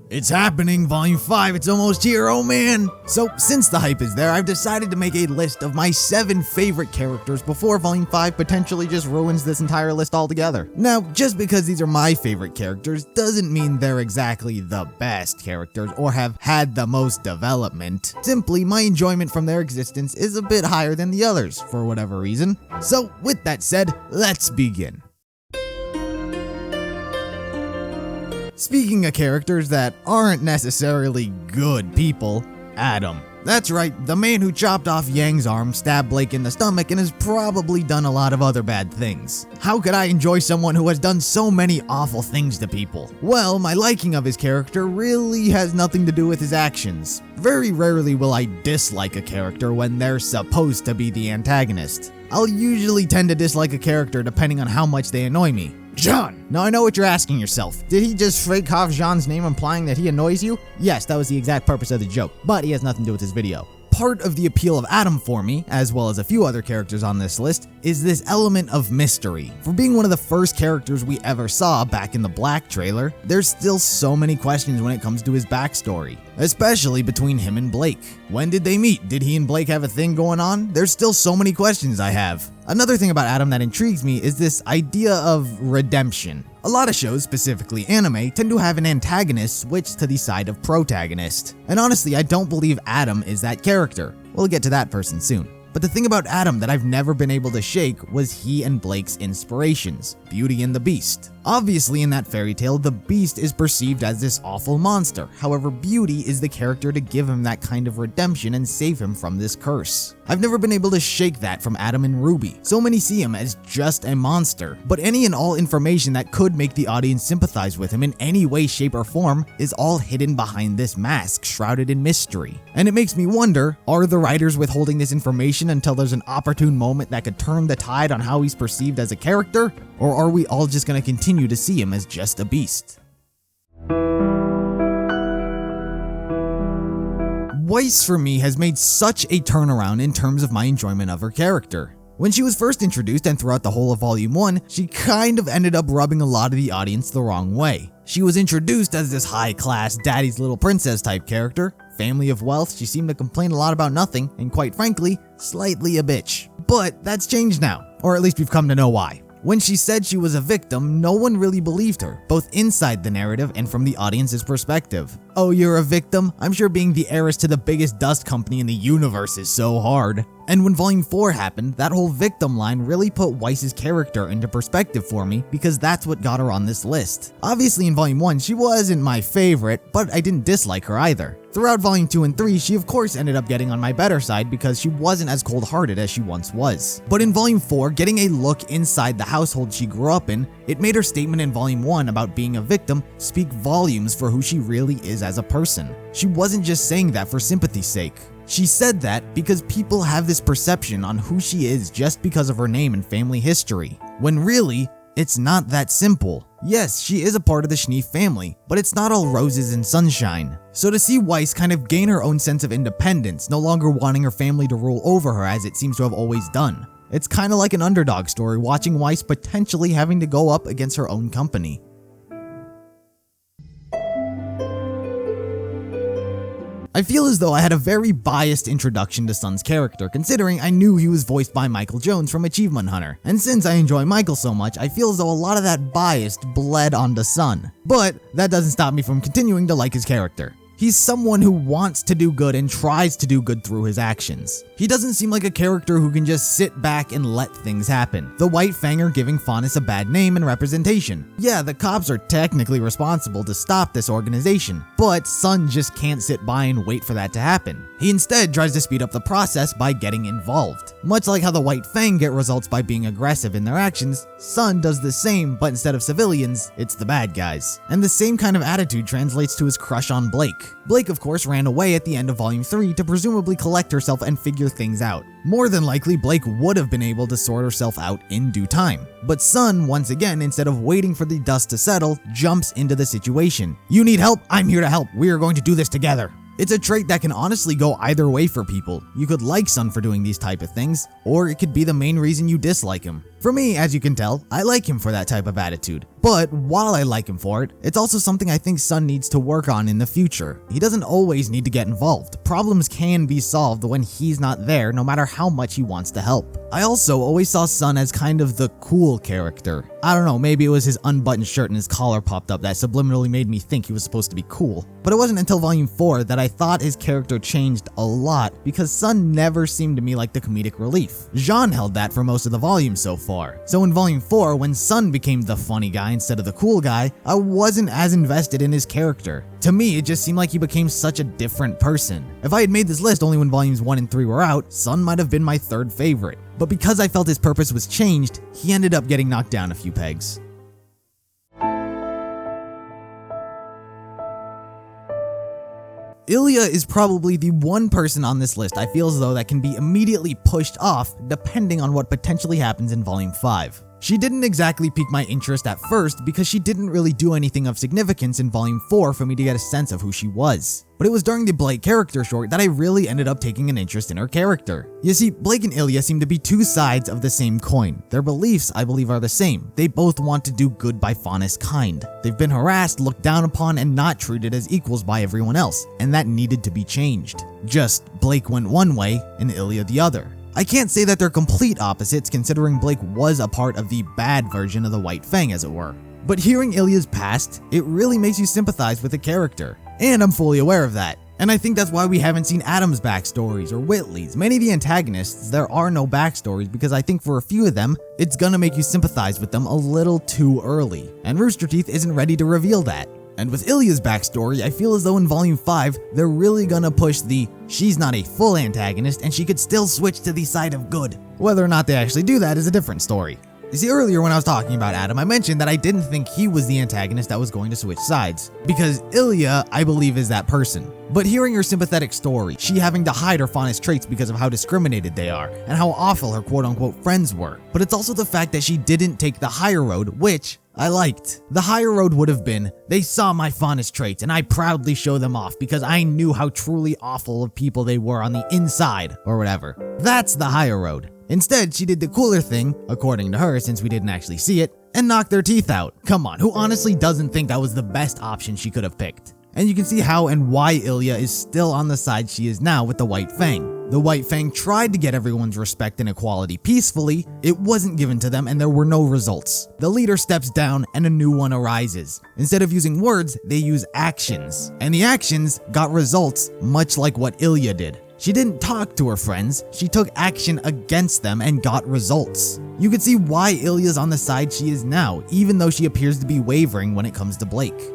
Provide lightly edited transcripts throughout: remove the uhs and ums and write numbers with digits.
It's happening, Volume 5, it's almost here, oh man! So, since the hype is there, I've decided to make a list of my 7 favorite characters before Volume 5 potentially just ruins this entire list altogether. Now, just because these are my favorite characters doesn't mean they're exactly the best characters or have had the most development. Simply, my enjoyment from their existence is a bit higher than the others, for whatever reason. So, with that said, let's begin. Speaking of characters that aren't necessarily good people, Adam. That's right, the man who chopped off Yang's arm, stabbed Blake in the stomach, and has probably done a lot of other bad things. How could I enjoy someone who has done so many awful things to people? Well, my liking of his character really has nothing to do with his actions. Very rarely will I dislike a character when they're supposed to be the antagonist. I'll usually tend to dislike a character depending on how much they annoy me. Jean! Now I know what you're asking yourself. Did he just fake off Jean's name implying that he annoys you? Yes, that was the exact purpose of the joke, but he has nothing to do with this video. Part of the appeal of Adam for me, as well as a few other characters on this list, is this element of mystery. For being one of the first characters we ever saw back in the Black trailer, there's still so many questions when it comes to his backstory, especially between him and Blake. When did they meet? Did he and Blake have a thing going on? There's still so many questions I have. Another thing about Adam that intrigues me is this idea of redemption. A lot of shows, specifically anime, tend to have an antagonist switch to the side of protagonist. And honestly, I don't believe Adam is that character. We'll get to that person soon. But the thing about Adam that I've never been able to shake was he and Blake's inspirations, Beauty and the Beast. Obviously, in that fairy tale, the Beast is perceived as this awful monster. However, Beauty is the character to give him that kind of redemption and save him from this curse. I've never been able to shake that from Adam and RWBY. So many see him as just a monster, but any and all information that could make the audience sympathize with him in any way, shape, or form is all hidden behind this mask shrouded in mystery. And it makes me wonder, are the writers withholding this information until there's an opportune moment that could turn the tide on how he's perceived as a character? Or are we all just going to continue to see him as just a beast? Weiss for me has made such a turnaround in terms of my enjoyment of her character. When she was first introduced and throughout the whole of Volume 1, she kind of ended up rubbing a lot of the audience the wrong way. She was introduced as this high-class, daddy's little princess type character, family of wealth, she seemed to complain a lot about nothing, and quite frankly, slightly a bitch. But that's changed now, or at least we've come to know why. When she said she was a victim, no one really believed her, both inside the narrative and from the audience's perspective. Oh, you're a victim? I'm sure being the heiress to the biggest dust company in the universe is so hard. And when Volume 4 happened, that whole victim line really put Weiss's character into perspective for me because that's what got her on this list. Obviously in Volume 1, she wasn't my favorite, but I didn't dislike her either. Throughout Volume 2 and 3, she of course ended up getting on my better side because she wasn't as cold-hearted as she once was. But in Volume 4, getting a look inside the household she grew up in, it made her statement in Volume 1 about being a victim speak volumes for who she really is as a person. She wasn't just saying that for sympathy's sake. She said that because people have this perception on who she is just because of her name and family history, when really, it's not that simple. Yes, she is a part of the Schneef family, but it's not all roses and sunshine. So to see Weiss kind of gain her own sense of independence, no longer wanting her family to rule over her as it seems to have always done. It's kind of like an underdog story watching Weiss potentially having to go up against her own company. I feel as though I had a very biased introduction to Sun's character, considering I knew he was voiced by Michael Jones from Achievement Hunter. And since I enjoy Michael so much, I feel as though a lot of that bias bled onto Sun. But that doesn't stop me from continuing to like his character. He's someone who wants to do good and tries to do good through his actions. He doesn't seem like a character who can just sit back and let things happen. The White Fanger giving Faunus a bad name and representation. Yeah, the cops are technically responsible to stop this organization, but Sun just can't sit by and wait for that to happen. He instead tries to speed up the process by getting involved. Much like how the White Fang get results by being aggressive in their actions, Sun does the same, but instead of civilians, it's the bad guys. And the same kind of attitude translates to his crush on Blake. Blake, of course, ran away at the end of Volume 3 to presumably collect herself and figure things out. More than likely, Blake would have been able to sort herself out in due time. But Sun, once again, instead of waiting for the dust to settle, jumps into the situation. You need help? I'm here to help. We are going to do this together. It's a trait that can honestly go either way for people. You could like Sun for doing these type of things, or it could be the main reason you dislike him. For me, as you can tell, I like him for that type of attitude. But while I like him for it, it's also something I think Sun needs to work on in the future. He doesn't always need to get involved. Problems can be solved when he's not there, no matter how much he wants to help. I also always saw Sun as kind of the cool character. I don't know, maybe it was his unbuttoned shirt and his collar popped up that subliminally made me think he was supposed to be cool. But it wasn't until Volume 4 that I thought his character changed a lot, because Sun never seemed to me like the comedic relief. Jean held that for most of the volumes so far. So in Volume 4, when Sun became the funny guy instead of the cool guy, I wasn't as invested in his character. To me, it just seemed like he became such a different person. If I had made this list only when Volumes 1 and 3 were out, Sun might have been my third favorite. But because I felt his purpose was changed, he ended up getting knocked down a few pegs. Ilia is probably the one person on this list I feel as though that can be immediately pushed off depending on what potentially happens in Volume 5. She didn't exactly pique my interest at first because she didn't really do anything of significance in Volume 4 for me to get a sense of who she was. But it was during the Blake character short that I really ended up taking an interest in her character. You see, Blake and Ilia seem to be two sides of the same coin. Their beliefs, I believe, are the same. They both want to do good by Faunus kind. They've been harassed, looked down upon, and not treated as equals by everyone else, and that needed to be changed. Just Blake went one way and Ilia the other. I can't say that they're complete opposites considering Blake was a part of the bad version of the White Fang, as it were. But hearing Ilia's past, it really makes you sympathize with the character. And I'm fully aware of that. And I think that's why we haven't seen Adam's backstories or Whitley's. Many of the antagonists, there are no backstories because I think for a few of them, it's gonna make you sympathize with them a little too early. And Rooster Teeth isn't ready to reveal that. And with Ilia's backstory, I feel as though in Volume 5, they're really gonna push the she's not a full antagonist and she could still switch to the side of good. Whether or not they actually do that is a different story. You see, earlier when I was talking about Adam, I mentioned that I didn't think he was the antagonist that was going to switch sides, because Ilia, I believe, is that person. But hearing her sympathetic story, she having to hide her Faunus traits because of how discriminated they are, and how awful her quote-unquote friends were. But it's also the fact that she didn't take the higher road, which I liked. The higher road would have been, they saw my Faunus traits and I proudly show them off because I knew how truly awful of people they were on the inside, or whatever. That's the higher road. Instead, she did the cooler thing, according to her since we didn't actually see it, and knocked their teeth out. Come on, who honestly doesn't think that was the best option she could have picked? And you can see how and why Ilia is still on the side she is now with the White Fang. The White Fang tried to get everyone's respect and equality peacefully, it wasn't given to them and there were no results. The leader steps down and a new one arises. Instead of using words, they use actions. And the actions got results, much like what Ilia did. She didn't talk to her friends, she took action against them and got results. You can see why Ilia's on the side she is now, even though she appears to be wavering when it comes to Blake.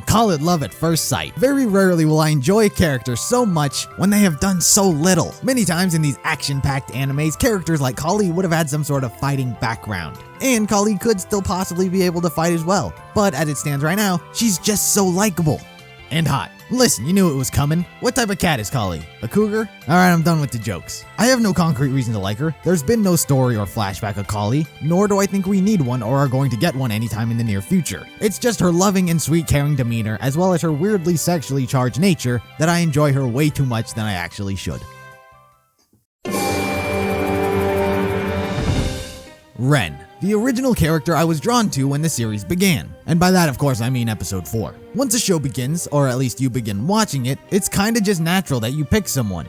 Call it love at first sight. Very rarely will I enjoy a character so much when they have done so little. Many times in these action-packed animes, characters like Kali would have had some sort of fighting background. And Kali could still possibly be able to fight as well. But as it stands right now, she's just so likable. And hot. Listen, you knew it was coming. What type of cat is Kali? A cougar? Alright, I'm done with the jokes. I have no concrete reason to like her. There's been no story or flashback of Kali, nor do I think we need one or are going to get one anytime in the near future. It's just her loving and sweet caring demeanor, as well as her weirdly sexually charged nature, that I enjoy her way too much than I actually should. Ren, the original character I was drawn to when the series began. And by that, of course, I mean episode 4. Once a show begins, or at least you begin watching it, it's kinda just natural that you pick someone.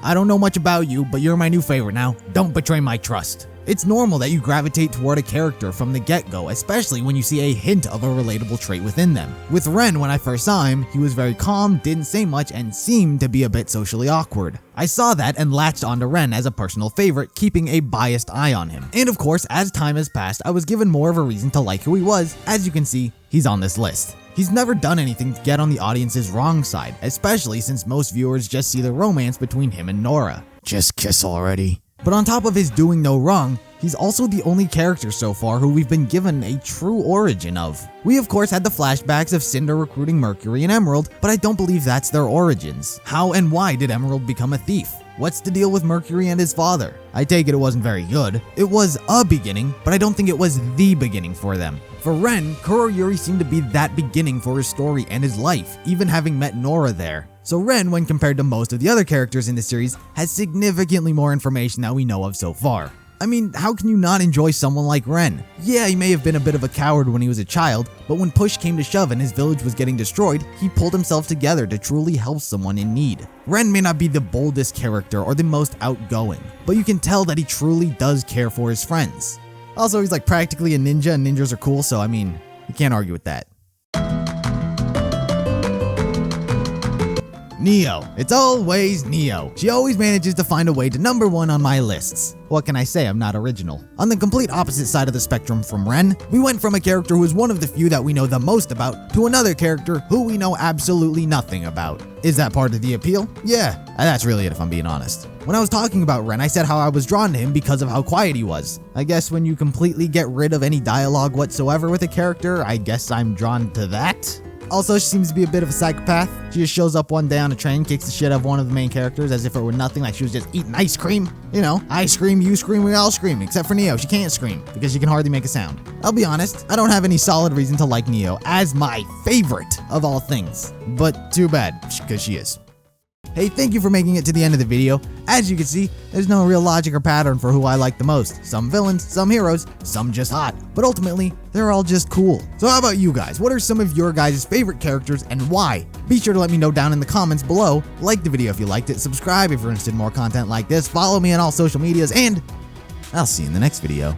I don't know much about you, but you're my new favorite now. Don't betray my trust. It's normal that you gravitate toward a character from the get-go, especially when you see a hint of a relatable trait within them. With Ren, when I first saw him, he was very calm, didn't say much, and seemed to be a bit socially awkward. I saw that and latched onto Ren as a personal favorite, keeping a biased eye on him. And of course, as time has passed, I was given more of a reason to like who he was. As you can see, he's on this list. He's never done anything to get on the audience's wrong side, especially since most viewers just see the romance between him and Nora. Just kiss already. But on top of his doing no wrong, he's also the only character so far who we've been given a true origin of. We of course had the flashbacks of Cinder recruiting Mercury and Emerald, but I don't believe that's their origins. How and why did Emerald become a thief? What's the deal with Mercury and his father? I take it wasn't very good. It was a beginning, but I don't think it was the beginning for them. For Ren, Kuroyuri seemed to be that beginning for his story and his life, even having met Nora there. So Ren, when compared to most of the other characters in the series, has significantly more information that we know of so far. I mean, how can you not enjoy someone like Ren? Yeah, he may have been a bit of a coward when he was a child, but when push came to shove and his village was getting destroyed, he pulled himself together to truly help someone in need. Ren may not be the boldest character or the most outgoing, but you can tell that he truly does care for his friends. Also, he's like practically a ninja, and ninjas are cool, so I mean, you can't argue with that. Neal. It's always Neo. She always manages to find a way to #1 on my lists. What can I say? I'm not original. On the complete opposite side of the spectrum from Ren, we went from a character who is one of the few that we know the most about to another character who we know absolutely nothing about. Is that part of the appeal? Yeah, that's really it if I'm being honest. When I was talking about Ren, I said how I was drawn to him because of how quiet he was. I guess when you completely get rid of any dialogue whatsoever with a character, I guess I'm drawn to that. Also, she seems to be a bit of a psychopath. She just shows up one day on a train, kicks the shit out of one of the main characters as if it were nothing, like she was just eating ice cream. You know, I scream, you scream, we all scream, except for Neo. She can't scream because she can hardly make a sound. I'll be honest, I don't have any solid reason to like Neo as my favorite of all things. But too bad, because she is. Hey, thank you for making it to the end of the video. As you can see, there's no real logic or pattern for who I like the most. Some villains, some heroes, some just hot. But ultimately, they're all just cool. So how about you guys? What are some of your guys' favorite characters and why? Be sure to let me know down in the comments below. Like the video if you liked it, subscribe if you're interested in more content like this, follow me on all social medias, and I'll see you in the next video.